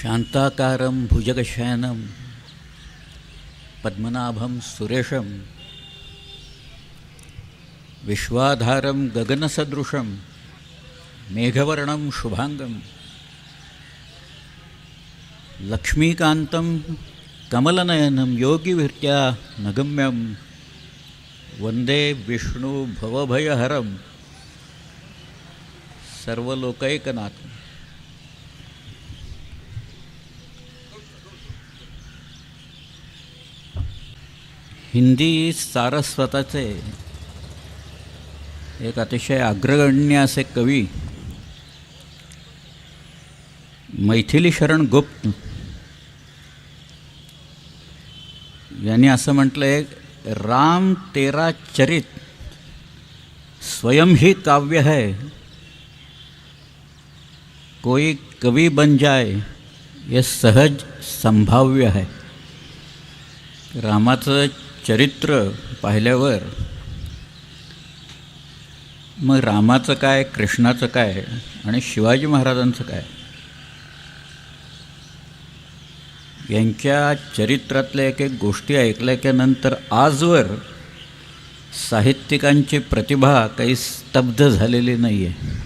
शांताकारं भुजगशयनं पद्मनाभं सुरेशं विश्वाधारं गगनसदृशं मेघवर्णं शुभांगं लक्ष्मीकान्तं कमलनयनं योगिविर्त्या नगम्यं वंदे विष्णु भवभयहरं सर्वलोकैकनाथं। हिंदी सारस्वताचे एक अतिशय अग्रगण्य असे कवी मैथिली शरण गुप्त यांनी असं म्हटलंय, राम तेरा चरित स्वयं ही काव्य है, कोई कवि बन जाए ये सहज संभाव्य है। रामाचं चरित्र पाहिल्यावर मग रामाचं काय, कृष्णाचं काय आणि शिवाजी महाराजांचं काय, यांच्या चरित्रातल्या एक एक गोष्टी ऐकल्यानंतर आजवर साहित्यिकांची प्रतिभा काही स्तब्ध झालेली नाही आहे।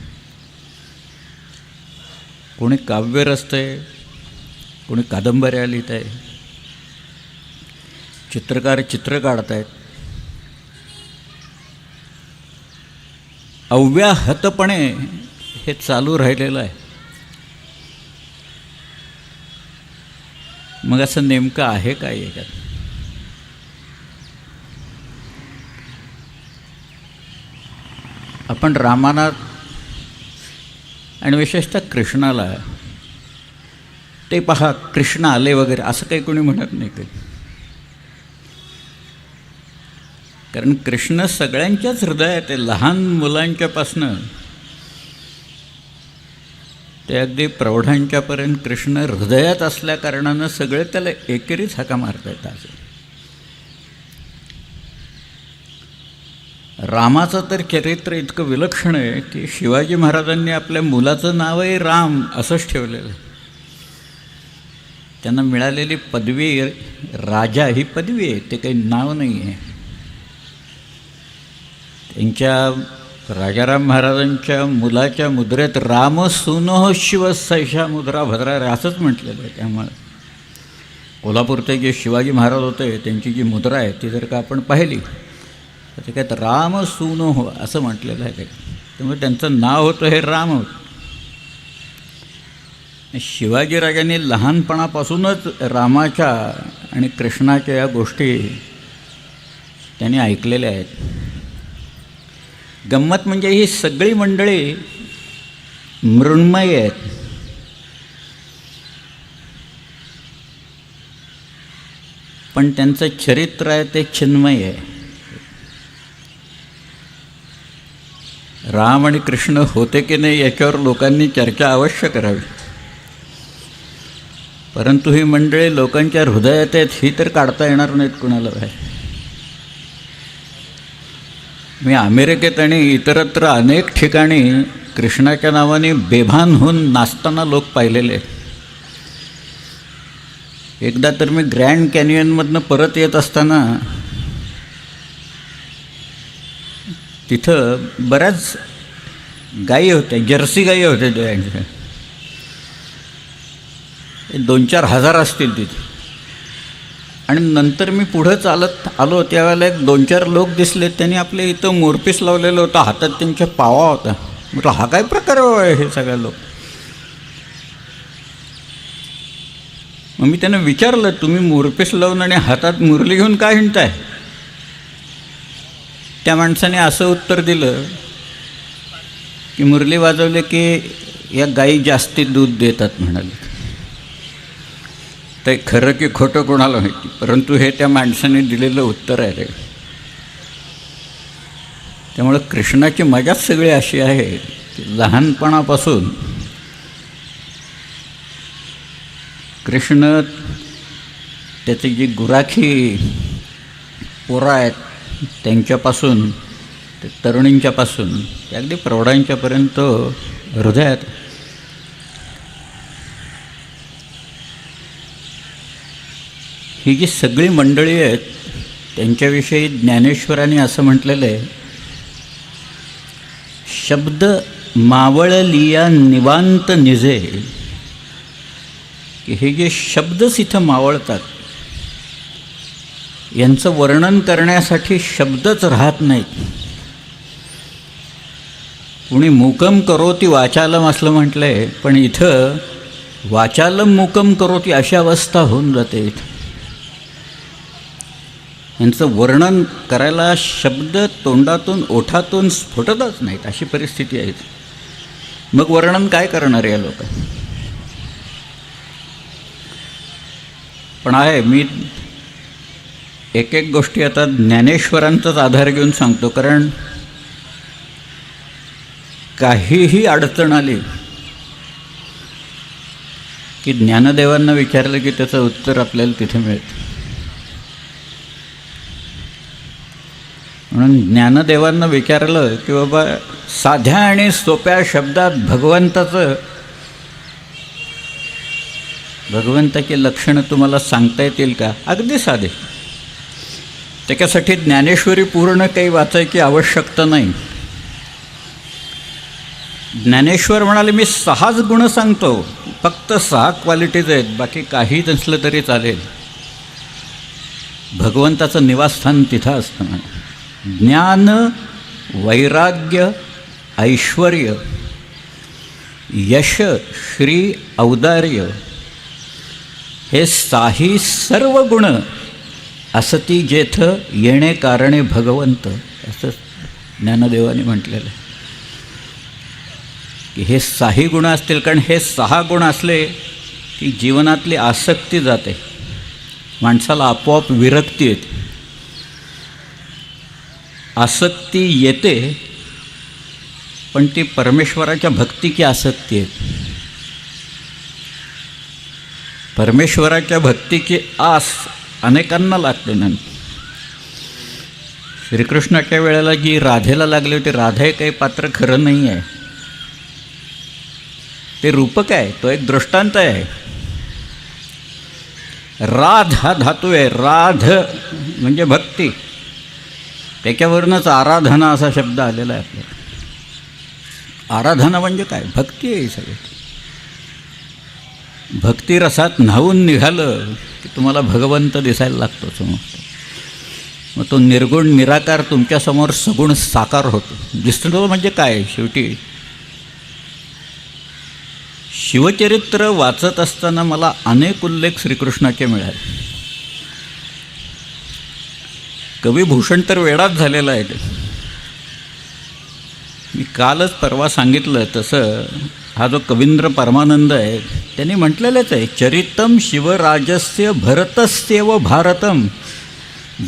कोणी काव्य रचतंय, कोणी कादंबऱ्या लिहित आहे, चित्रकार चित्र काढत आहेत। अव्याहतपणे हे चालू राहिलेलं आहे। मग असं नेमकं आहे काय याच्यात? आपण रामाना आणि विशेषतः कृष्णाला ते पहा कृष्ण आले वगैरे असं काही कोणी म्हणत नाही काही, कारण कृष्ण सगळ्यांच्याच हृदयात आहे। लहान मुलांच्यापासनं ते अगदी प्रौढांच्यापर्यंत कृष्ण हृदयात असल्या कारणानं सगळे त्याला एकेरीच हाका मारता येतात। रामाचं तर चरित्र इतकं विलक्षण आहे की शिवाजी महाराजांनी आपल्या मुलाचं नावही राम असंच ठेवलेलं आहे। त्यांना मिळालेली पदवी राजा ही पदवी आहे, ते काही नाव नाही आहे। त्यांच्या राजाराम महाराजांच्या मुलाच्या मुद्रेत राम सुनो शिव सैषा मुद्रा भद्रा असंच म्हटलेलं आहे। त्यामुळे कोल्हापूरचे जे शिवाजी महाराज होते त्यांची जी मुद्रा आहे ती जर का आपण पाहिली तर ते काय राम सुनो हो असं म्हटलेलं आहे। त्यामुळे त्यांचं नाव होतं हे राम होतं। शिवाजीराजांनी लहानपणापासूनच रामाच्या आणि कृष्णाच्या या गोष्टी त्यांनी ऐकलेल्या आहेत। गंमत म्हणजे ही सगळी मंडळी मृण्मय आहेत, पण त्यांचं चरित्र आहे ते चिन्मय आहे। राम आणि कृष्ण होते की नाही याच्यावर लोकांनी चर्चा अवश्य करावी, परंतु ही मंडळी लोकांच्या हृदयात आहेत ही तर काढता येणार नाहीत कुणाला बाहेर। मी अमेरिकेत आणि इतरत्र अनेक ठिकाणी कृष्णाच्या नावाने बेभान होऊन नाचताना लोक पाहिलेले आहेत। एकदा तर मी ग्रँड कॅनियनमधनं परत येत असताना तिथं बऱ्याच गायी होत्या, जर्सी गायी होत्या त्यांच्या, 2-4 हजार असतील तिथे। आणि नंतर मी पुढं चालत आलो त्यावेळेला एक 2-4 लोक दिसले, त्यांनी आपले इथं मोरपीस लावलेलं होतं, हातात त्यांच्या पावा होता। म्हटलं हा काय प्रकार आहे हे सगळे लोक? मग मी त्यांना विचारलं, तुम्ही मोरपीस लावून आणि हातात मुरली घेऊन काय हिंडताय? त्या माणसाने असं उत्तर दिलं की मुरली वाजवले की या गायी जास्ती दूध देतात म्हणाले। ते खरं की खोटं कोणाला माहिती, परंतु हे त्या माणसाने दिलेलं उत्तर आहे रे। त्यामुळे कृष्णाची मजाच सगळी अशी आहे की लहानपणापासून कृष्ण त्याची जी गुराखी पोरं आहेत त्यांच्यापासून ते तरुणींच्यापासून ते अगदी प्रौढांच्यापर्यंत हृदयात ही जी सगळी मंडळी आहेत त्यांच्याविषयी ज्ञानेश्वरांनी असं म्हटलेलं आहे, शब्द मावळलिया निवांत निजे, की हे जे शब्दच इथं मावळतात यांचं वर्णन करण्यासाठी शब्दच राहत नाहीत. कुणी मूकम करोती वाचालम असलं म्हटलं आहे, पण इथं वाचालम मूकम करोती अशी अवस्था होऊन जाते. इथं यांचं वर्णन करायला शब्द तोंडातून ओठातून स्फुटतच नाहीत, अशी परिस्थिती आहे. मग वर्णन काय करणार या लोक? पण आहे, मी एक एक गोष्टी आता ज्ञानेश्वरांचाच आधार घेऊन सांगतो, कारण काहीही अडचण आली की ज्ञानदेवांना विचारलं की त्याचं उत्तर आपल्याला तिथे मिळतं. म्हणून ज्ञानदेवांना विचारलं की बाबा साध्या आणि सोप्या शब्दात भगवंताची लक्षणं तुम्हाला सांगता येतील का? अगदी साधे. त्याच्यासाठी ज्ञानेश्वरी पूर्ण काही वाचायची आवश्यकता नाही. ज्ञानेश्वर म्हणाले मी 6च गुण सांगतो, फक्त 6 क्वालिटीज आहेत, बाकी काही नसलं तरी चालेल. भगवंताचं निवासस्थान तिथं असतं म्हणा. ज्ञान, वैराग्य, ऐश्वर्य, यश, श्री, औदार्य हे 6 सर्व गुण असती जेथ येणे कारणे भगवंत, असं ज्ञानदेवाने म्हटलेलं आहे. की हे 6 गुण असतील, कारण हे 6 गुण असले की जीवनातली आसक्ती जाते, माणसाला आपोआप विरक्ती येते. आसक्ती येते पण ती परमेश्वराच्या भक्तीची आसक्ती आहे. परमेश्वराच्या भक्तीची आस अनेकांना लागते. नंतर श्रीकृष्णाच्या वेळेला जी राधेला लागली होती, राधा हे काही पात्र खरं नाही आहे, ते रूपक आहे, तो एक दृष्टांत आहे. राध हा धातू आहे, राध म्हणजे भक्ती, त्याच्यावरूनच आराधना असा शब्द आलेला आहे आपल्याला. आराधना म्हणजे काय? भक्ती आहे. सगळी भक्तिरसात न्हावून निघालं की तुम्हाला भगवंत दिसायला लागतो समोर. मग तो निर्गुण निराकार तुमच्यासमोर सगुण साकार होतो. दिसतो म्हणजे काय? शेवटी शिवचरित्र वाचत असताना मला अनेक उल्लेख श्रीकृष्णाचे मिळाले. कवी भूषण तर वेडाच झालेला आहे. मी कालच परवा सांगितलं तसं हा जो कवींद्र परमानंद आहे त्यांनी म्हटलेलंच आहे, चरितम शिवराजस्य भरतस्येव भारतम.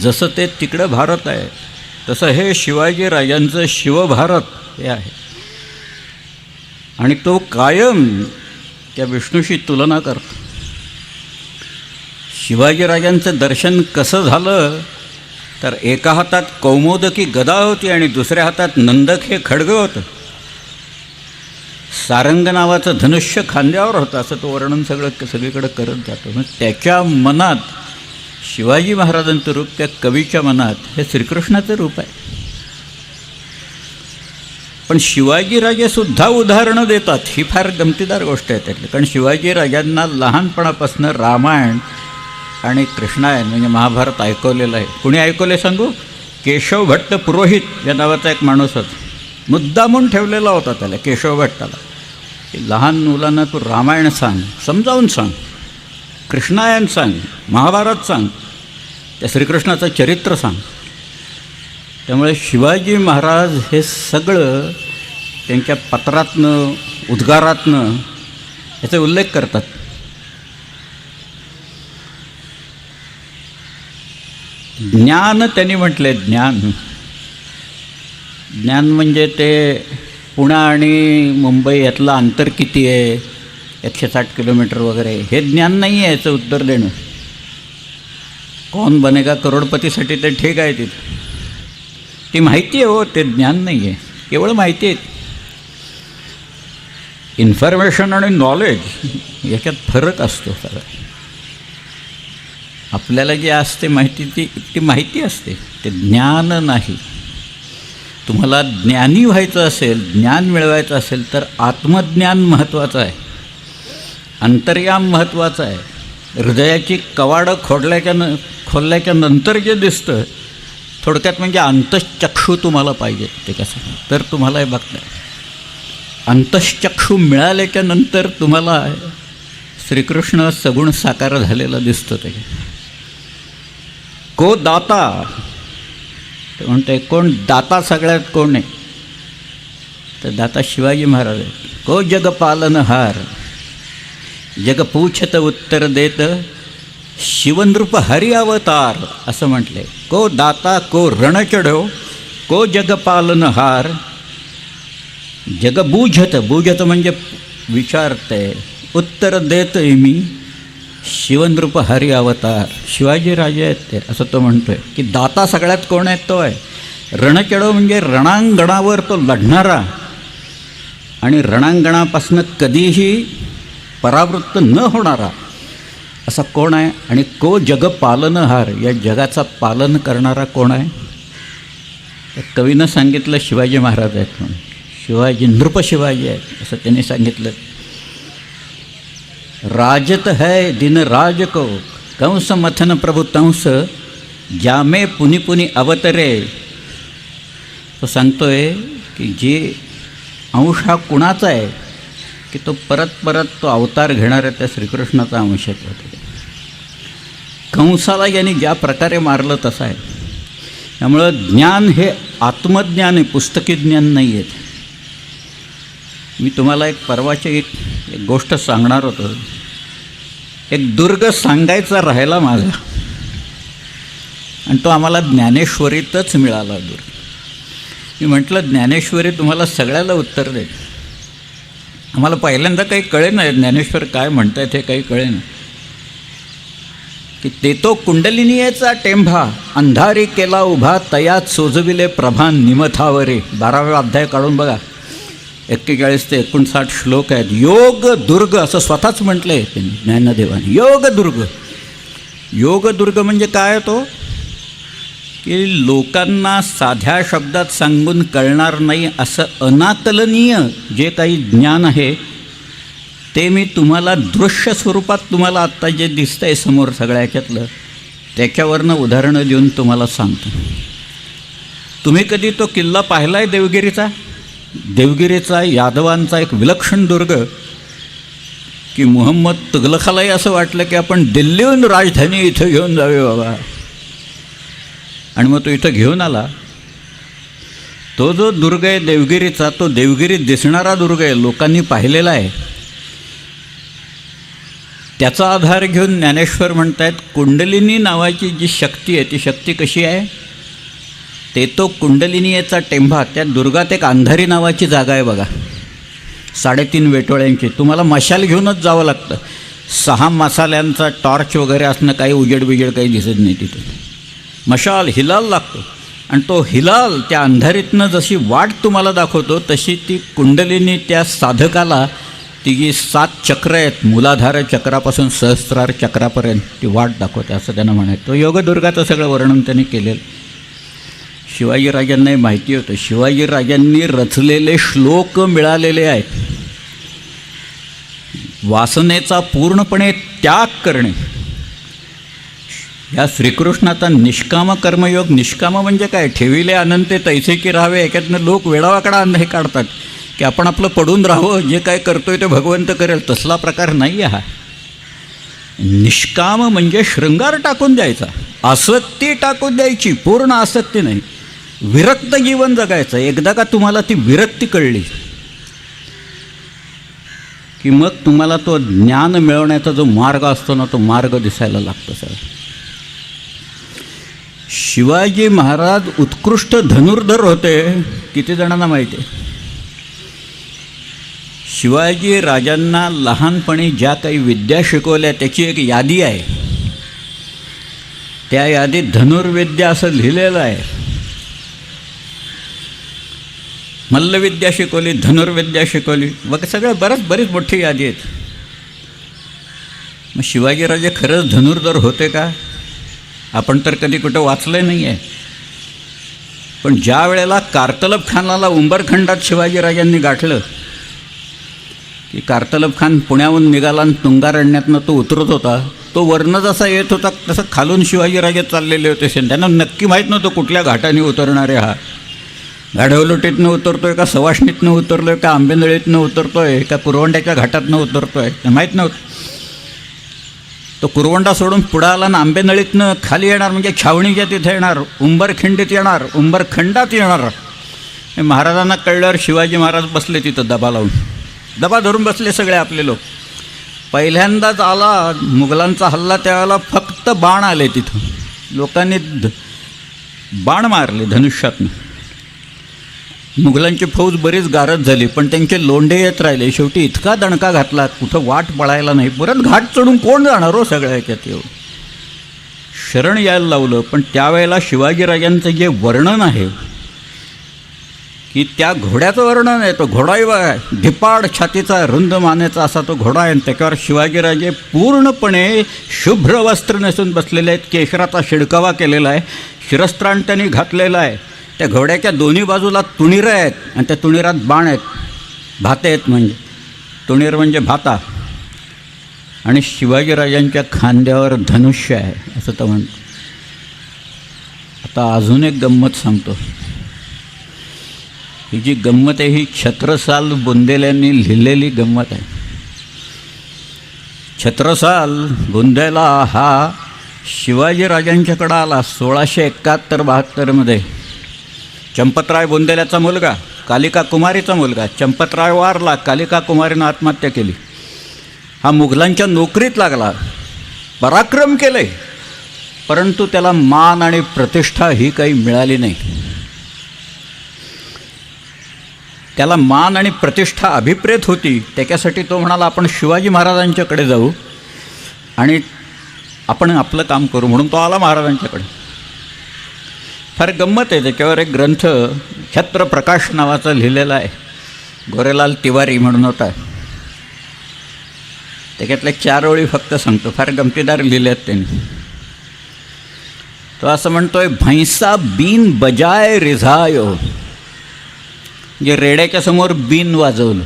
जसं ते तिकडं भारत आहे तसं हे शिवाजीराजांचं शिवभारत हे आहे. आणि तो कायम त्या विष्णूशी तुलना करतो. शिवाजीराजांचं दर्शन कसं झालं तर एका हातात कौमोदकी गदा होती आणि दुसऱ्या हातात नंदक हे खड्ग होतं. सारंग नावाचं धनुष्य खांद्यावर होतं. असं तो वर्णन सगळीकडे करत जातो. मग त्याच्या मनात शिवाजी महाराजांचं रूप, त्या कवीच्या मनात हे श्रीकृष्णाचं रूप आहे. पण शिवाजीराजेसुद्धा उदाहरणं देतात. ही फार गमतीदार गोष्ट आहे त्यातली. कारण शिवाजीराजांना लहानपणापासून रामायण आणि कृष्णायन म्हणजे महाभारत ऐकवलेलं आहे. कुणी ऐकवले सांगू? केशव भट्ट पुरोहित या नावाचा एक माणूस होता. मुद्दामून ठेवलेला होता त्याला, केशव भट्टाला, की लहान मुलांना तू रामायण सांग, समजावून सांग, कृष्णायन सांग, महाभारत सांग, त्या श्रीकृष्णाचं चरित्र सांग. त्यामुळे शिवाजी महाराज हे सगळं त्यांच्या पत्रातनं उद्गारातनं याचे उल्लेख करतात. ज्ञान त्यांनी म्हटले. ज्ञान म्हणजे ते पुणे आणि मुंबई यातलं अंतर किती आहे, 160 किलोमीटर वगैरे, हे ज्ञान नाही आहे याचं उत्तर देणं. कौन बनेगा करोडपतीसाठी ते ठीक आहे, तिथं ती माहिती आहे. हो, ते ज्ञान नाही आहे, केवळ माहिती आहे. इन्फॉर्मेशन आणि नॉलेज याच्यात फरक असतो सगळा. आपल्याला जी असते माहिती ती माहिती असते, ते ज्ञान नाही. तुम्हाला ज्ञानी व्हायचं असेल, ज्ञान मिळवायचं असेल तर आत्मज्ञान महत्त्वाचं आहे, अंतर्याम महत्त्वाचं आहे. हृदयाची कवाडं खोलल्याच्या नंतर जे दिसतं, थोडक्यात म्हणजे अंतश्चक्षू तुम्हाला पाहिजे. ते कसं तर तुम्हाला हे बघता, अंतश्चक्षू मिळाल्याच्या नंतर तुम्हाला श्रीकृष्ण सगुण साकार झालेला दिसतो. ते को दाता, ते म्हणते कोण दाता सगळ्यात कोण आहे, तर दाता शिवाजी महाराज आहे. को जग पालनहार, जग पूछत उत्तर देत, शिवनृप हरि अवतार असं म्हटले. को दाता को रण चढो, को जग पालनहार, जग बूझत, बूझत म्हणजे विचारते, उत्तर देत मी, शिवनृप हरि अवतार. शिवाजी राजे आहेत ते, असं तो म्हणतोय की दाता सगळ्यात कोण आहेत, तो आहे. रणचढो म्हणजे रणांगणावर तो लढणारा आणि रणांगणापासून कधीही परावृत्त न होणारा असा कोण आहे. आणि को जग पालनहार, या जगाचा पालन करणारा कोण आहे. तर कवीनं सांगितलं शिवाजी महाराज आहेत म्हणून. शिवाजी नृप शिवाजी आहेत असं त्यांनी सांगितलं. राजत है दिन राज को, कंस मथन प्रभु तंस, जामे पुनि पुनि अवतरे. तो सांगतोय की जे अंश हा कुणाचा आहे की तो परत परत तो अवतार घेणार आहे, त्या श्रीकृष्णाचा अंश होता. कंसाला यांनी ज्या प्रकारे मारलं तसं आहे. त्यामुळं ज्ञान हे आत्मज्ञान आहे, पुस्तकी ज्ञान नाही आहे. मी तुम्हाला एक परवाची एक गोष्ट सांगणार होतो. एक दुर्ग सांगायचा राहिला माझा, आणि तो आम्हाला ज्ञानेश्वरीतच मिळाला दुर्ग. मी म्हटलं ज्ञानेश्वरी तुम्हाला सगळ्याला उत्तर देईल. आम्हाला पहिल्यांदा काही कळे नाही ज्ञानेश्वर काय म्हणतायत, हे काही कळे नाही. की ते तो कुंडलिनीचा टेंभा, अंधारी केला उभा, तयात सोजविले प्रभा निमथावरे. 12वा अध्याय काढून बघा, 41 ते 59 श्लोक आहेत. योग दुर्ग असं स्वतःच म्हटलं आहे त्यांनी, ज्ञानदेवाने. योग दुर्ग, योग दुर्ग म्हणजे काय तो, की लोकांना साध्या शब्दात सांगून कळणार नाही असं अनाकलनीय जे काही ज्ञान आहे ते मी तुम्हाला दृश्य स्वरूपात तुम्हाला आत्ता जे दिसतं आहे समोर सगळ्या ह्याच्यातलं, त्याच्यावरनं उदाहरणं देऊन तुम्हाला सांगतो. तुम्ही कधी तो किल्ला पाहिला आहे देवगिरीचा? देवगिरीचा यादवांचा एक विलक्षण दुर्ग, की मुहम्मद तुघलकालाही असं वाटलं की आपण दिल्लीहून राजधानी इथं घेऊन जावे बाबा. आणि मग तो इथं घेऊन आला. तो जो दुर्ग आहे देवगिरीचा, तो देवगिरीत दिसणारा दुर्ग आहे, लोकांनी पाहिलेला आहे. त्याचा आधार घेऊन ज्ञानेश्वर म्हणतायत कुंडलिनी नावाची जी शक्ती आहे ती शक्ती कशी आहे. ते तो कुंडलिनीचा टेंभा, त्या दुर्गात एक अंधारी नावाची जागा आहे बघा, 3.5 वेटोळ्यांची. तुम्हाला मशाल घेऊनच जावं लागतं. 6 मसाल्यांचा टॉर्च वगैरे असणं काही उजेड बिजेड काही दिसत नाही तिथं. मशाल हिलाल लागतो, आणि तो हिलाल त्या अंधारीतनं जशी वाट तुम्हाला दाखवतो तशी ती कुंडलिनी त्या साधकाला ती जी 7 चक्र आहेत, मूलाधार चक्रापासून सहस्रार चक्रापर्यंत ती वाट दाखवते असं त्यांना म्हणायचं. तो योगदुर्गाचं सगळं वर्णन त्यांनी केलेलं. शिवाजीराजांनाही माहिती होतं. शिवाजीराजांनी रचलेले श्लोक मिळालेले आहेत. वासनेचा पूर्णपणे त्याग करणे, या श्रीकृष्णाचा निष्काम कर्मयोग. निष्काम म्हणजे काय, ठेविले अनंते तैसे की राहावे. याच्यातनं लोक वेडावाकडा हे काढतात की आपण आपलं पडून राहावं, जे काय करतोय ते भगवंत करेल. तसला प्रकार नाही आहे हा. निष्काम म्हणजे शृंगार टाकून द्यायचा, आसक्ती टाकून द्यायची, पूर्ण आसक्ती नाही. विरक्त जीवन जगायचं. एकदा का तुम्हाला ती विरक्ती कळली की मग तुम्हाला तो ज्ञान मिळवण्याचा जो मार्ग असतो ना, तो मार्ग दिसायला लागतो सर. शिवाजी महाराज उत्कृष्ट धनुर्धर होते, किती जणांना माहिती आहे. शिवाजी राजांना लहानपणी ज्या काही विद्या शिकवल्या त्याची एक यादी आहे. त्या यादीत धनुर्विद्या असं लिहिलेलं आहे. मल्लविद्या शिकवली, धनुर्विद्या शिकवली, मग सगळं बरीच मोठी यादी आहेत. मग शिवाजीराजे खरंच धनुर्धर होते का? आपण तर कधी कुठं वाचलं नाही आहे. पण ज्या वेळेला कार्तलब खानाला उंबरखंडात शिवाजीराजांनी गाठलं की कार्तलब खान पुण्याहून निघाला आणि तुंगारण्यातनं तो उतरत होता, तो वर्ण जसा येत होता तसं खालून शिवाजीराजे चाललेले होते. त्यांना नक्की माहीत नव्हतं कुठल्या घाटाने उतरणारे. हा गाढवलोटीतनं उतरतो आहे का, सवाष्णीतनं उतरलो आहे का, आंबेनळीतनं उतरतो आहे का, कुरवंड्याच्या घाटातनं उतरतो आहे, ते माहीत नव्हतं. तो कुरवंडा सोडून पुढं आला ना आंबेनळीतनं खाली येणार म्हणजे छावणीच्या तिथे येणार, उंबरखिंडीत येणार, उंबरखंडात येणार. हे महाराजांना कळल्यावर शिवाजी महाराज बसले तिथं दबा लावून, दबा धरून बसले सगळे आपले लोक. पहिल्यांदाच आला मुघलांचा हल्ला त्यावेळेला फक्त बाण आले तिथं, लोकांनी बाण मारले धनुष्यातनं. मुघलांची फौज बरीच गारद झाली, पण त्यांचे लोंढे येत राहिले. शेवटी इतका दणका घातला कुठं वाट पळायला नाही. परत घाट चढून कोण जाणार हो सगळ्या ह्याच्यात. एवढं शरण यायला लावलं. पण त्यावेळेला शिवाजीराजांचं जे वर्णन आहे की त्या घोड्याचं वर्णन आहे, तो घोडाही बघा, धिपाड छातीचा रुंद मानेचा असा तो घोडा आहे. त्याच्यावर शिवाजीराजे पूर्णपणे शुभ्र वस्त्र नेसून बसलेले आहेत, केशराचा शिडकावा केलेला आहे, शिरस्त्राण त्यांनी घातलेला आहे. त्या घोड्याच्या दोन्ही बाजूला तुणीरं आहेत आणि त्या तुणीरात बाण आहेत, भाते आहेत. म्हणजे तुणीर म्हणजे भाता. आणि शिवाजीराजांच्या खांद्यावर धनुष्य आहे असं तर म्हणतो. आता अजून एक गंमत सांगतो. ही जी गंमत आहे ही छत्रसाल बुंदेल्यांनी लिहिलेली गंमत आहे. छत्रसाल बुंदेला हा शिवाजीराजांच्याकडं आला 1671-72 चंपतराय बुंदेल्याचा मुलगा, कालिका कुमारीचा मुलगा. चंपतराय वारला, कालिका कुमारीनं आत्महत्या केली. हा मुघलांच्या नोकरीत लागला, पराक्रम केले, परंतु त्याला मान आणि प्रतिष्ठा ही काही मिळाली नाही. त्याला मान आणि प्रतिष्ठा अभिप्रेत होती. त्याच्यासाठी तो म्हणाला आपण शिवाजी महाराजांच्याकडे जाऊ आणि आपण आपलं काम करू, म्हणून तो आला महाराजांच्याकडे. फार गंमत आहे. त्याच्यावर एक ग्रंथ छत्रप्रकाश नावाचा लिहिलेला आहे, गोरेलाल तिवारी म्हणून होता. त्याच्यातल्या 4 ओळी फक्त सांगतो, फार गमतीदार लिहिले आहेत त्यांनी. तो असं म्हणतोय, भैंसा बीन बजाय रिझायो, जे रेड्याच्या समोर बीन वाजवलं.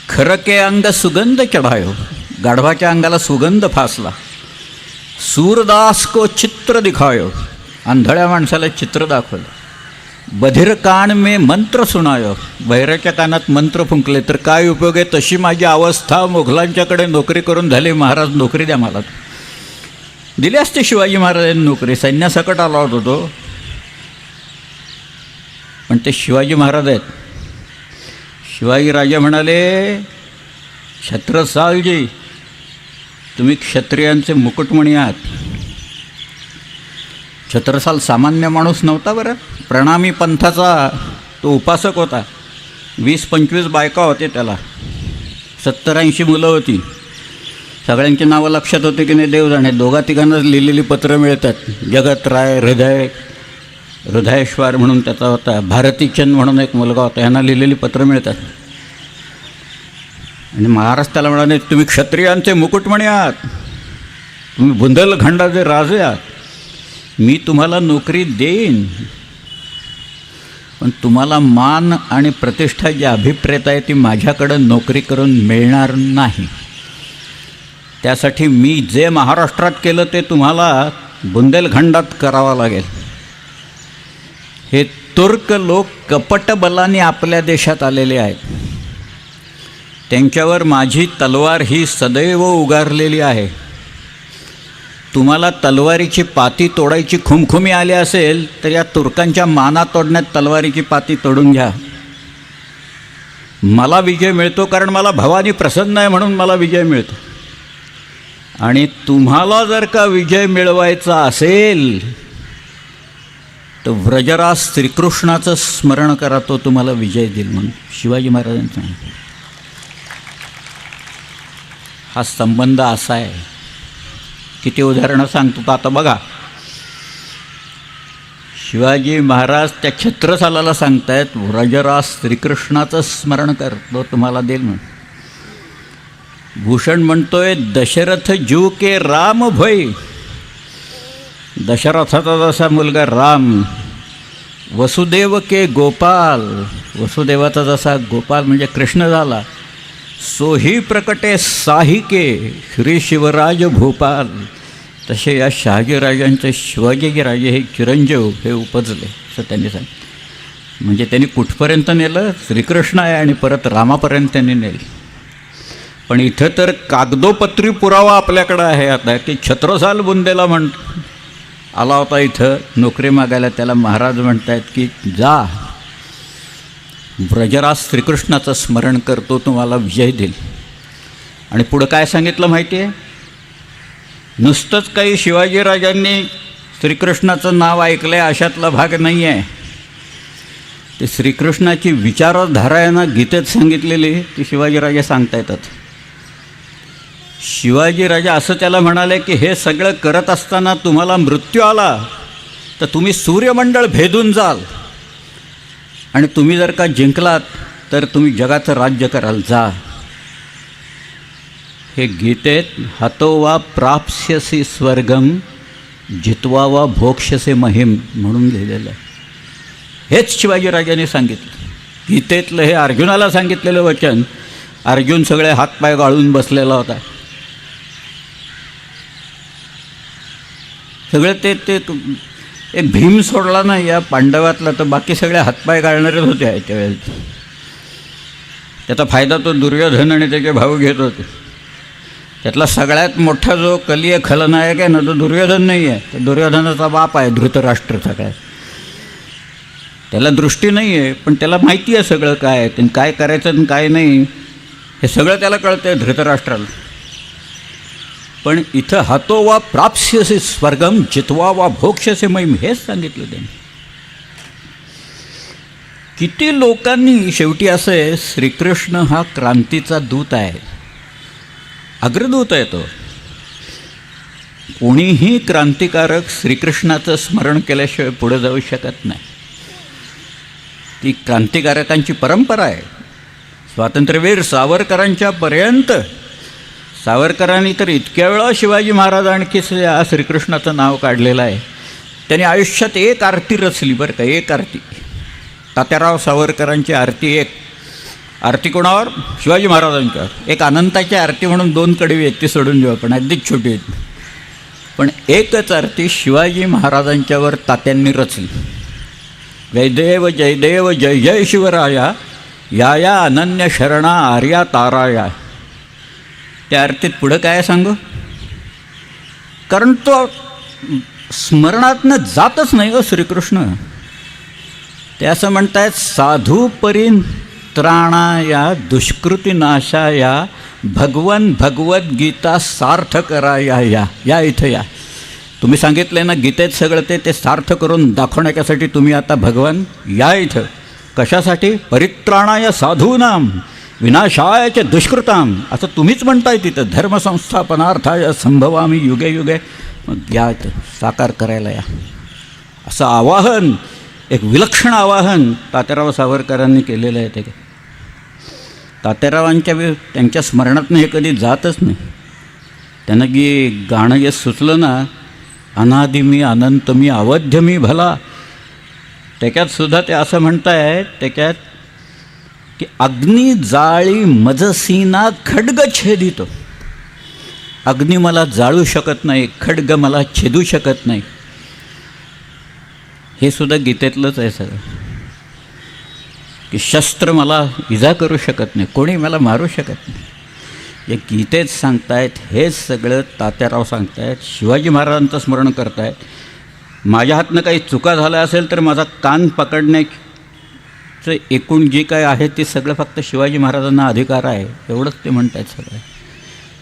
खरं के अंग सुगंध चढायो, गाढवाच्या अंगाला सुगंध फासला. सूरदास को चित्र दिखायो, आंधळ्या माणसाला चित्र दाखवलं. बधिर कान में मंत्र सुनायो, बहिराच्या कानात मंत्र फुंकले. तर काय उपयोग आहे, तशी माझी अवस्था, मुघलांच्याकडे नोकरी करून झाली, महाराज नोकरी द्या मला. दिली असते शिवाजी महाराजांनी नोकरी, सैन्यासकट आला होता तो. पण ते शिवाजी महाराज आहेत. शिवाजीराजे म्हणाले, छत्रसालजी तुम्ही क्षत्रियांचे मुकुटमणी आहात. छत्रसाल सामान्य माणूस नव्हता बरं, प्रणामी पंथाचा तो उपासक होता. 20-25 बायका होते त्याला, 70-80 मुलं होती. सगळ्यांची नावं लक्षात होते की नाही देव जाणे. 2-3 लिहिलेली पत्रं मिळतात. जगतराय, हृदयेश्वर म्हणून त्याचा होता, भारतीचंद म्हणून एक मुलगा होता, यांना लिहिलेली पत्रं मिळतात. आणि महाराज त्याला म्हणाले, तुम्ही क्षत्रियांचे मुकुटमणी आहात, तुम्ही बुंदेलखंडाचे राजे आहात, मी तुम्हाला नोकरी देईन, पण तुम्हाला मान आणि प्रतिष्ठा जी अभिप्रेत आहे ती माझ्याकडं नोकरी करून मिळणार नाही. त्यासाठी मी जे महाराष्ट्रात केलं ते तुम्हाला बुंदेलखंडात करावं लागेल. हे तुर्क लोक कपटबलाने आपल्या देशात आलेले आहेत. त्यांच्यावर माझी तलवार ही सदैव उगारलेली आहे. तुम्हाला तलवारीची पाती तोडायची खुमखुमी आली असेल तर या तुर्कांच्या माना तोडण्यात तलवारीची पाती तोडून घ्या. मला विजय मिळतो कारण मला भवानी प्रसन्न आहे म्हणून मला विजय मिळतो. आणि तुम्हाला जर का विजय मिळवायचा असेल तर व्रजराज श्रीकृष्णाचं स्मरण करा, तो तुम्हाला विजय देईल म्हणून शिवाजी महाराजांचा हा संबंध असा आहे. किती उदाहरणं सांगतो तर आता बघा. शिवाजी महाराज त्या छत्रसालाला सांगतायत, व्रजराज श्रीकृष्णाचं स्मरण कर, तो तुम्हाला देईल म्हणून. भूषण म्हणतोय, दशरथ जीव के राम भय, दशरथाचा जसा मुलगा राम, वसुदेव के गोपाल, वसुदेवाचा जसा गोपाल म्हणजे कृष्ण झाला, सोही प्रकटे साहिके श्री शिवराज भूपाल, तसे या शहाजीराजांचे शिवाजीराजे हे चिरंजीव हे उपजले असं त्यांनी सांगितलं. म्हणजे त्यांनी कुठपर्यंत नेलं? श्रीकृष्ण आहे आणि परत रामापर्यंत त्यांनी नेलं. पण इथं तर कागदोपत्री पुरावा आपल्याकडं आहे आता की छत्रसाल बुंदेला आला होता इथं नोकरी मागायला. त्याला महाराज म्हणत आहेत की जा, व्रजराज श्रीकृष्णाचं स्मरण करतो, तुम्हाला विजय देईल. आणि पुढं काय सांगितलं माहिती आहे? नुसतंच काही शिवाजीराजांनी श्रीकृष्णाचं नाव ऐकलं आहे अशातला भाग नाही आहे. ते श्रीकृष्णाची विचारधारा आहे ना गीतेत सांगितलेली, ती शिवाजीराजे सांगता येतात. शिवाजीराजा असं त्याला म्हणाले की हे सगळं करत असताना तुम्हाला मृत्यू आला तर तुम्ही सूर्यमंडळ भेदून जाल, आणि तुम्ही जर का जिंकलात तर तुम्ही जगाचं राज्य कराल. जा. हे गीतेत हतो वा प्राप्स्यसी स्वर्गम जित्वा वा भोक्ष्यसे महिम म्हणून लिहिलेलं आहे. हेच शिवाजीराजांनी सांगितलं. गीतेतलं हे अर्जुनाला सांगितलेलं वचन. अर्जुन सगळे हातपाय गाळून बसलेला होता. सगळे ते एक भीम सोडला नाही या पांडवातला तर बाकी सगळे हातपाय गाळणारेच होते त्यावेळेस. त्याचा फायदा तो दुर्योधन आणि त्याचे भाऊ घेत होते. त्यातला सगळ्यात मोठा जो कलीय खलनायक आहे ना तो दुर्योधन नाही आहे. तर दुर्योधनाचा बाप आहे धृतराष्ट्र सगळ्यात. त्याला दृष्टी नाही आहे पण त्याला माहिती आहे सगळं काय आहे, त्यांनी काय करायचं आणि काय नाही हे सगळं त्याला कळतं आहे धृतराष्ट्राला. पण इथं हतो वा प्राप्स्यसे स्वर्गम जित्वा वा भोक्ष्यसे महिम हेच सांगितलं त्यांनी. किती लोकांनी शेवटी असं आहे, श्रीकृष्ण हा क्रांतीचा दूत आहे, अग्रदूत आहे तो. कोणीही क्रांतिकारक श्रीकृष्णाचं स्मरण केल्याशिवाय पुढे जाऊ शकत नाही. ती क्रांतिकारकांची परंपरा आहे. स्वातंत्र्यवीर सावरकरांच्या पर्यंत सावरकरांनी तर इतक्या वेळा शिवाजी महाराज आणखी या श्रीकृष्णाचं नाव काढलेलं आहे. त्यांनी आयुष्यात एक आरती रचली बरं का, एक आरती. तात्याराव सावरकरांची आरती एक. आरती कोणावर? शिवाजी महाराजांच्यावर. एक अनंताची आरती म्हणून 2 कडवी आहेत, ती सोडून देऊ आपण, अगदीच छोटी आहेत. पण एकच आरती शिवाजी महाराजांच्यावर तात्यांनी रचली. जयदेव जयदेव जय जय शिवराया, या या अनन्य शरणा आर्या ताराया. त्या आरतीत पुढं काय सांगू? कारण तो स्मरणातनं जातच नाही हो श्रीकृष्ण. ते असं म्हणतायत साधू परीन त्राणाया दुष्कृतीनाशाया भगवन भगवद्गीता सार्थ कराया. या इथं या. तुम्ही सांगितलं ना गीतेत सगळं ते सार्थ करून दाखवण्यासाठी तुम्ही आता भगवान या इथं. कशासाठी? परित्राणाय साधूनाम विनाशाय दुष्कृताम असं तुम्हीच म्हणताय तिथं. धर्मसंस्थापनार्थाय संभवामी युगे युगे. मग या इथं साकार करायला या असं आवाहन, एक विलक्षण आवाहन तात्याराव सावरकरांनी केलेलं आहे. ते तात्यारावांच्या त्यांच्या स्मरणातनं हे कधी जातच नाही. त्यांना की गाणं जे सुचलं ना, अनादि मी अनंत मी अवध्य मी भला, त्याच्यातसुद्धा ते असं म्हणताय त्याच्यात की अग्नी जाळी मजसीना खड्ग छेदितो. अग्नी मला जाळू शकत नाही, खड्ग मला छेदू शकत नाही. हे सुद्धा गीतेतलंच आहे सगळं. की शस्त्र मला इजा करू शकत नाही, कोणी मला मारू शकत नाही. हे गीतेत सांगतायत, हेच सगळं तात्याराव सांगतायत. शिवाजी महाराजांचं स्मरण करतायत. माझ्या हातनं काही चुका झाल्या असेल तर माझा कान पकडण्याचं एकूण जे काय आहे ते सगळं फक्त शिवाजी महाराजांना अधिकार आहे एवढंच ते म्हणत आहेत सगळं.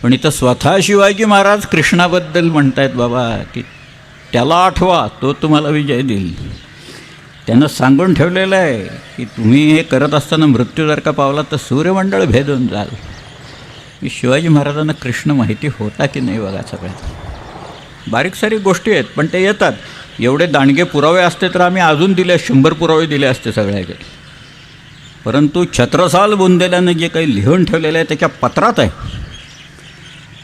पण इथं स्वतः शिवाजी महाराज कृष्णाबद्दल म्हणत आहेत बाबा की त्याला आठवा, तो तुम्हाला विजय देईल. त्यानं सांगून ठेवलेलं आहे की तुम्ही हे करत असताना मृत्यू जर का पावला तर सूर्यमंडळ भेदून जाल. शिवाजी महाराजांना कृष्ण माहिती होता की नाही बघा. सगळ्यात बारीक सारीक गोष्टी आहेत पण ते येतात. एवढे दांडगे पुरावे असते तर आम्ही अजून दिले 100 पुरावे दिले असते सगळ्याचे. परंतु छत्रसाल बुंदेल्यानं जे काही लिहून ठेवलेलं आहे त्याच्या पत्रात आहे.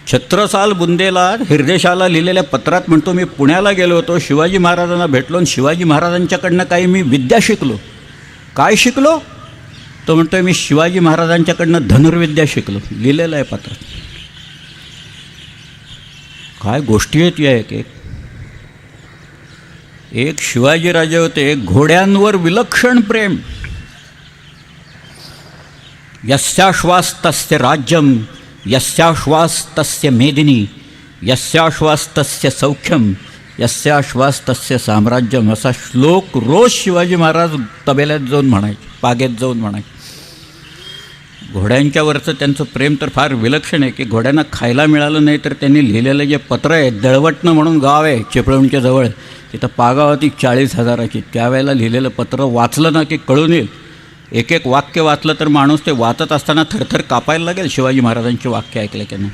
छत्रसाल बुंदेला हिरदेशाला लिहिलेल्या पत्रात म्हणतो, मी पुण्याला गेलो होतो, शिवाजी महाराजांना भेटलो आणि शिवाजी महाराजांच्याकडनं काही मी विद्या शिकलो. काय शिकलो? तो म्हणतो मी शिवाजी महाराजांच्याकडनं धनुर्विद्या शिकलो. लिहिलेलं आहे पत्रात. काय गोष्टी आहेत या एक एक शिवाजीराजे होते, घोड्यांवर विलक्षण प्रेम. यस्याश्वास्तस्य राज्यम यस्याश्वास्तस्य मेदिनी यस्याश्वास्तस्य सौख्यम यस्याश्वास्तस्य साम्राज्यम, असा श्लोक रोज शिवाजी महाराज तबेल्यात जाऊन म्हणायचे, पागेत जाऊन म्हणायचे. घोड्यांच्यावरचं त्यांचं प्रेम तर फार विलक्षण आहे की घोड्यांना खायला मिळालं नाही तर त्यांनी लिहिलेलं जे पत्र आहे, दळवटणं म्हणून गाव आहे चिपळूणच्या जवळ, तिथं पागा होती 40,000ची. त्यावेळेला लिहिलेलं पत्र वाचलं ना की कळून येईल. एक एक वाक्य वाचलं तर माणूस ते वाचत असताना थरथर कापायला लागेल शिवाजी महाराजांचे वाक्य ऐकले की नाही.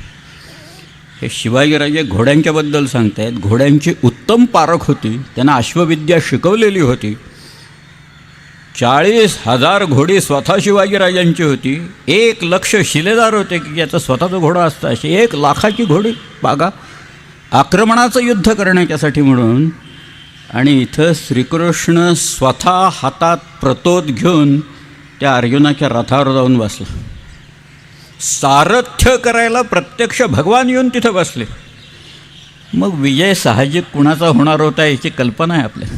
हे शिवाजीराजे घोड्यांच्याबद्दल सांगत आहेत. घोड्यांची उत्तम पारख होती, त्यांना अश्वविद्या शिकवलेली होती. 40,000 घोडी स्वतः शिवाजीराजांची होती. 1,00,000 शिलेदार होते की ज्याचं स्वतःचं घोडं असतं. अशी 1,00,000ची घोडी पागा आक्रमणाचं युद्ध करण्याच्यासाठी म्हणून. आणि इथं श्रीकृष्ण स्वतः हातात प्रतोद घेऊन त्या अर्जुनाच्या रथावर जाऊन बसला. सारथ्य करायला प्रत्यक्ष भगवान येऊन तिथं बसले. मग विजय साहजिक कुणाचा होणार होता याची कल्पना आहे आपल्या.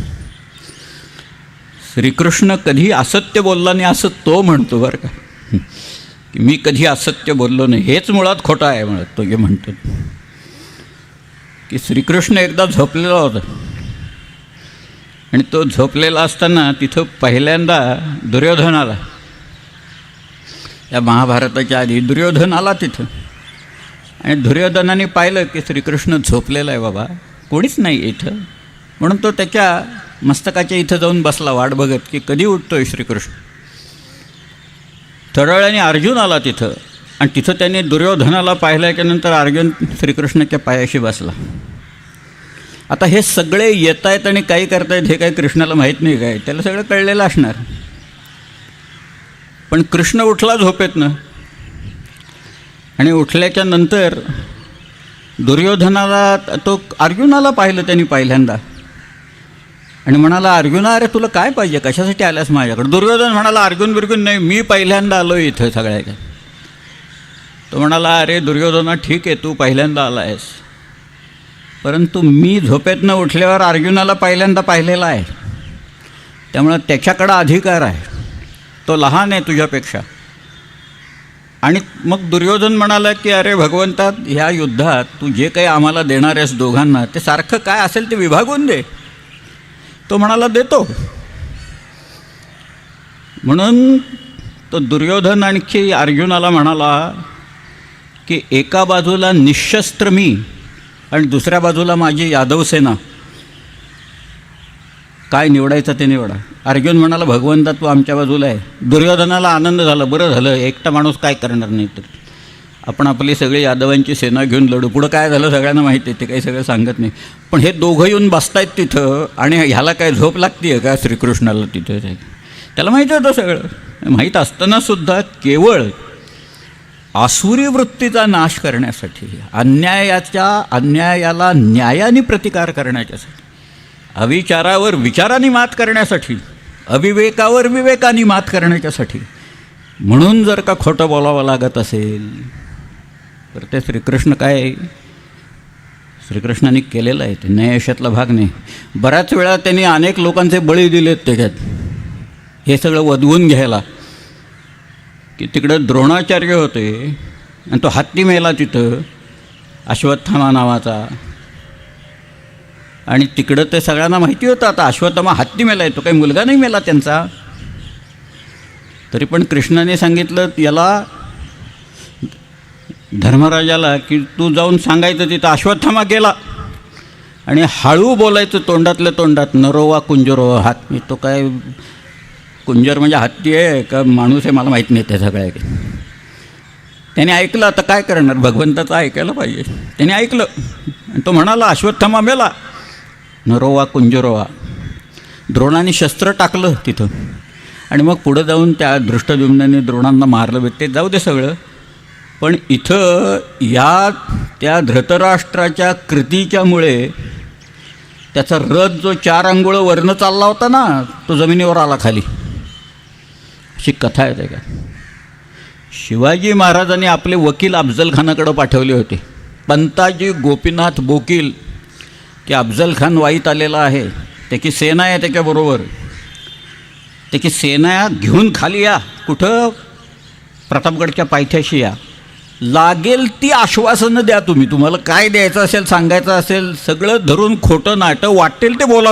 श्रीकृष्ण कधी असत्य बोलला नाही असं तो म्हणतो बरं का, की मी कधी असत्य बोललो नाही, हेच मुळात खोटं आहे म्हणत तो जे म्हणतो. की श्रीकृष्ण एकदा झोपलेला होता आणि तो झोपलेला असताना तिथं पहिल्यांदा दुर्योधन आला. या महाभारताच्या आधी दुर्योधन आला तिथं आणि दुर्योधनाने पाहिलं की श्रीकृष्ण झोपलेला आहे, बाबा कोणीच नाही इथं, म्हणून तो त्याच्या मस्तकाच्या इथं जाऊन बसला वाट बघत की कधी उठतोय श्रीकृष्ण. थोड्या वेळाने अर्जुन आला तिथं आणि तिथं त्याने दुर्योधनाला पाहिल्याच्यानंतर अर्जुन श्रीकृष्णाच्या पायाशी बसला. आता हे सगळे येत आहेत आणि काही करतायत हे काही कृष्णाला माहीत नाही काय, त्याला सगळं कळलेलं असणार. पण कृष्ण उठला झोपेतनं आणि उठल्याच्या नंतर दुर्योधनाला तो अर्जुनाला पाहिलं त्यांनी पहिल्यांदा आणि म्हणाला, अर्जुना अरे तुला काय पाहिजे, कशासाठी आल्यास माझ्याकडे? दुर्योधन म्हणाला, अर्जुन बिर्जुन नाही, मी पहिल्यांदा आलो इथं सगळ्या. तो म्हणाला, अरे दुर्योधना ठीक आहे तू पहिल्यांदा आला आहेस, परंतु मी झोपेतनं उठल्यावर अर्जुनाला पहिल्यांदा पाहिलेला आहे, त्यामुळं त्याच्याकडं अधिकार आहे, तो लहान आहे तुझ्यापेक्षा. आणि मग दुर्योधन म्हणाला की अरे भगवंता, ह्या युद्धात तू जे काही आम्हाला देणार आहेस दोघांना ते सारखं काय असेल ते विभागून दे. तो म्हणाला देतो. म्हणून तो दुर्योधन आणखी अर्जुनाला म्हणाला की एका बाजूला निशस्त्र मी आणि दुसऱ्या बाजूला माझी यादव सेना, काय निवडायचं ते निवडा. अर्जुन म्हणाला, भगवंता तू आमच्या बाजूला आहे. दुर्योधनाला आनंद झाला, बरं झालं एकटा माणूस काय करणार नाही तर आपण आपली सगळी यादवांची सेना घेऊन लढू. पुढं काय झालं सगळ्यांना माहिती आहे, ते काही सगळं सांगत नाही. पण हे दोघं येऊन बसतायत तिथं आणि ह्याला काय झोप लागते आहे का श्रीकृष्णाला तिथं? त्याला माहिती होतं सगळं. माहीत असतानासुद्धा केवळ आसुरी वृत्तीचा नाश करण्यासाठी, अन्यायाला न्यायाने प्रतिकार करण्याच्यासाठी, अविचारावर विचाराने मात करण्यासाठी, अविवेकावर विवेकाने मात करण्याच्यासाठी, म्हणून जर का खोटं बोलावं लागत असेल तर ते श्रीकृष्ण काय श्रीकृष्णाने केलेलं आहे, ते न्यायाशातला भाग नाही. बऱ्याच वेळा त्यांनी अनेक लोकांचे बळी दिलेत त्याच्यात हे सगळं वधवून घ्यायला. की तिकडं द्रोणाचार्य होते आणि तो हत्ती मेला तिथं अश्वत्थामा नावाचा, आणि तिकडं ते सगळ्यांना माहिती होतं आता अश्वत्थामा हत्ती मेला आहे, तो काही मुलगा नाही मेला त्यांचा. तरी पण कृष्णाने सांगितलं याला, धर्मराजाला, की तू जाऊन सांगायचं तिथं अश्वत्थामा गेला आणि हळू बोलायचं तोंडातल्या तोंडात, नरोवा कुंजरोवा. हात तो काय कुंजर म्हणजे हत्ती आहे का माणूस आहे मला माहीत नाही ते सगळं. त्याने ऐकलं. आता काय करणार, भगवंताचं ऐकायला पाहिजे. त्याने ऐकलं आणि तो म्हणाला अश्वत्थामा मेला, नरोवा कुंजरोवा. द्रोणाने शस्त्र टाकलं तिथं आणि मग पुढं जाऊन त्या दृष्टद्युम्नाने द्रोणांना मारलं. ते जाऊ दे सगळं. पण इथं या त्या धृतराष्ट्राच्या कृतीच्यामुळे त्याचा रथ जो 4 अंगुळं वरनं चालला होता ना, तो जमिनीवर आला खाली. अशी कथा आहे का. शिवाजी महाराजांनी आपले वकील अफजलखानाकडं पाठवले होते. पंताजी गोपीनाथ बोकील, की अफजलखान वाईत आलेला आहे, त्याची सेना आहे त्याच्याबरोबर, त्याची सेना घेऊन खाली या, कुठं प्रतापगडच्या पायथ्याशी या, लागेल ती आश्वासनं द्या, तुम्हाला काय द्यायचं असेल, सांगायचं असेल, सगळं धरून खोटं नाटं वाटेल ते बोला,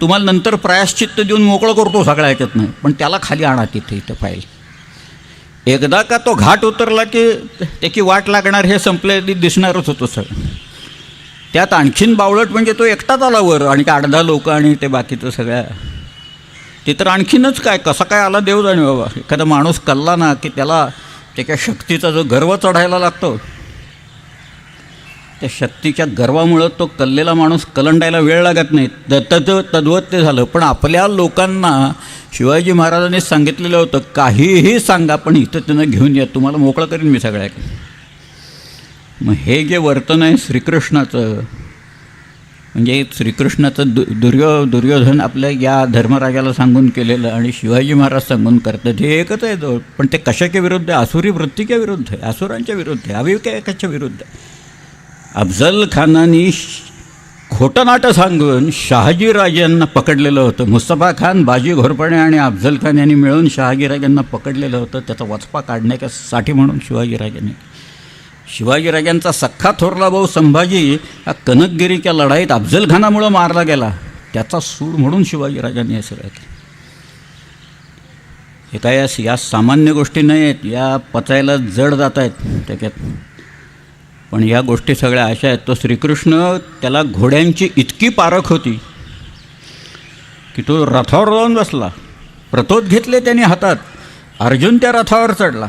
तुम्हाला नंतर प्रायश्चित्त देऊन मोकळं करतो सगळ्या ह्याच्यात नाही, पण त्याला खाली आणा इथं पाहिजे. एकदा का तो घाट उतरला की त्याची वाट लागणार हे संपले दिसणारच होतं सगळं. त्यात आणखीन बावळट म्हणजे तो एकटाच आला वर आणि 8-10 लोक आणि ते बाकीचं सगळ्या, ते तर आणखीनच काय कसा काय आला देव जाणे बाबा. एखादा माणूस कल्ला ना की त्याला त्याच्या शक्तीचा जो गर्व चढायला लागतो, त्या शक्तीच्या गर्वामुळं तो कल्लेला माणूस कलंडायला वेळ लागत नाही. तद्वत ते झालं. पण आपल्या लोकांना शिवाजी महाराजांनी सांगितलेलं होतं, काहीही सांगा पण इथं त्यांना घेऊन या, तुम्हाला मोकळं करीन मी सगळ्या. मग हे जे वर्तन आहे श्रीकृष्णाचं, म्हणजे श्रीकृष्णाचं दुर्योधन आपल्या या धर्मराजाला सांगून केलेलं आणि शिवाजी महाराज सांगून करतात हे एकच आहे. तो पण ते कशाच्या विरुद्ध आहे? आसुरी वृत्तीच्या विरुद्ध आहे, आसुरांच्या विरुद्ध आहे, अविवेकाच्या विरुद्ध आहे. अफजल खानाने खोटं नाटं सांगून शहाजीराजांना पकडलेलं होतं. मुस्तफा खान, बाजी घोरपडे आणि अफजल खान यांनी मिळून शहाजीराजांना पकडलेलं होतं. त्याचा वचपा काढण्यासाठी म्हणून शिवाजीराजांचा सख्खा थोरला भाऊ संभाजी हा कनकगिरीच्या लढाईत अफजल खानामुळं मारला गेला. त्याचा सूड म्हणून शिवाजीराजांनी हे सगळं केलं. हे काय या सामान्य गोष्टी नाही आहेत, या पचायला जड जात आहेत त्याच्यात. पण या गोष्टी सगळ्या अशा आहेत. तो श्रीकृष्ण, त्याला घोड्यांची इतकी पारख होती की तो रथावर जाऊन बसला, प्रतोद घेतले त्याने हातात, अर्जुन त्या रथावर चढला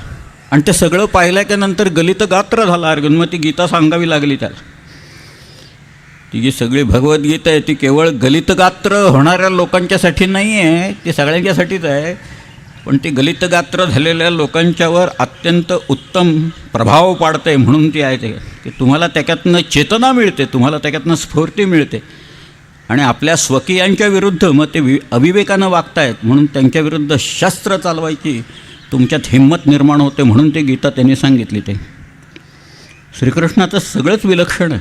आणि ते सगळं पाहिल्याच्यानंतर गलित गात्र झाला अर्जुन. मग ती गीता सांगावी लागली त्याला. ती जी सगळी भगवद्गीता आहे ती केवळ गलित गात्र होणाऱ्या लोकांच्यासाठी नाही आहे, ती सगळ्यांच्यासाठीच आहे. पण ती गलित गात्र झालेल्या लोकांच्यावर अत्यंत उत्तम प्रभाव पाडते म्हणून ती आहे. ते की तुम्हाला त्याच्यातनं चेतना मिळते, तुम्हाला त्याच्यातनं स्फूर्ती मिळते. आणि आपल्या स्वकीयांच्या विरुद्ध मग ते अविवेकानं वागतायत म्हणून त्यांच्या विरुद्ध शस्त्र चालवायची तुमच्यात हिंमत निर्माण होते म्हणून ती गीता त्यांनी सांगितली. ते श्रीकृष्णाचं सगळंच विलक्षण आहे.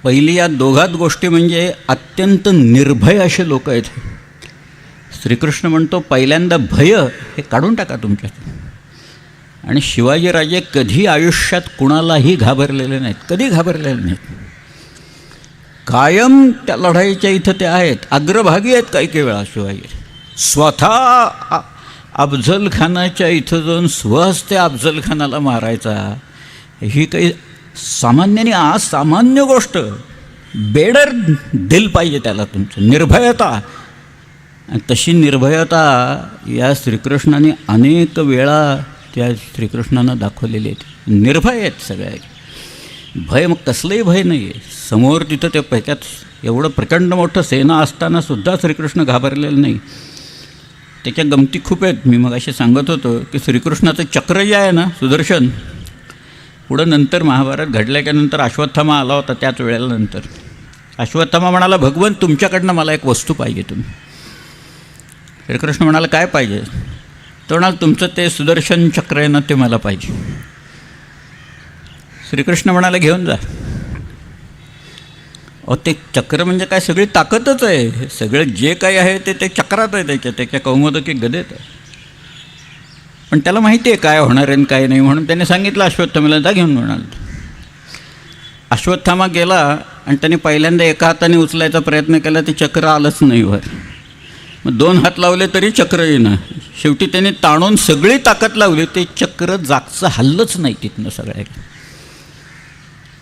पहिली या दोघात गोष्टी म्हणजे अत्यंत निर्भय असे लोक आहेत. श्रीकृष्ण म्हणतो पहिल्यांदा भय हे काढून टाका तुमच्यात. आणि शिवाजीराजे कधी आयुष्यात कुणालाही घाबरलेले नाहीत, कधी घाबरलेले नाहीत. कायम त्या लढाईच्या इथं ते आहेत, अग्रभागी आहेत. काही वेळा शिवाजी स्वतः अफजल खानाच्या इथं जाऊन स्वहस्ते अफजल खानाला मारायचा, ही काही सामान्याने असामान्य गोष्ट. बेडर दिल पाहिजे त्याला तुमचं, निर्भयता. आणि तशी निर्भयता या श्रीकृष्णाने अनेक वेळा त्या श्रीकृष्णानं दाखवलेली आहेत. निर्भय आहेत सगळ्या. भय मग कसलंही भय नाही आहे. समोर तिथं ते त्याच्यात एवढं प्रचंड मोठं सेना असतानासुद्धा श्रीकृष्ण घाबरलेलं नाही. त्याच्या गमती खूप आहेत. मी मग असे सांगत होतो की श्रीकृष्णाचं चक्र जे आहे ना सुदर्शन, पुढं नंतर महाभारत घडल्याच्यानंतर अश्वत्थामा आला होता त्याच वेळेला. नंतर अश्वत्थामा म्हणाला, भगवंत तुमच्याकडनं मला एक वस्तू पाहिजे. तुम्ही श्रीकृष्ण म्हणाला काय पाहिजे? तो म्हणाल तुमचं ते सुदर्शन चक्र आहे ना ते मला पाहिजे. श्रीकृष्ण म्हणाला घेऊन जा. ते चक्र म्हणजे काय, सगळी ताकदच आहे. सगळं जे काही आहे ते चक्रात आहे, त्याच्या कौमोदकी गदेत आहे. पण त्याला माहिती आहे काय होणार आहे आणि काय नाही, म्हणून त्याने सांगितलं अश्वत्थामाला जा घेऊन. म्हणाल अश्वत्थामा गेला आणि त्याने पहिल्यांदा एका हाताने उचलायचा प्रयत्न केला, ते चक्र आलंच नाही वर. मग 2 हात लावले तरी चक्र येईना. शेवटी त्याने ताणून सगळी ताकद लावली, ते चक्र जागचं हल्लंच नाही तिथनं सगळ्या.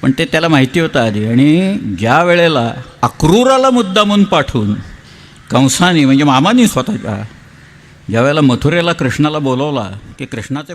पण ते त्याला माहिती होतं आधी. आणि ज्या वेळेला अक्रूराला मुद्दामून पाठवून कंसाने म्हणजे मामानी स्वतःच्या ज्या वेळेला मथुरेला कृष्णाला बोलवला की कृष्णाचे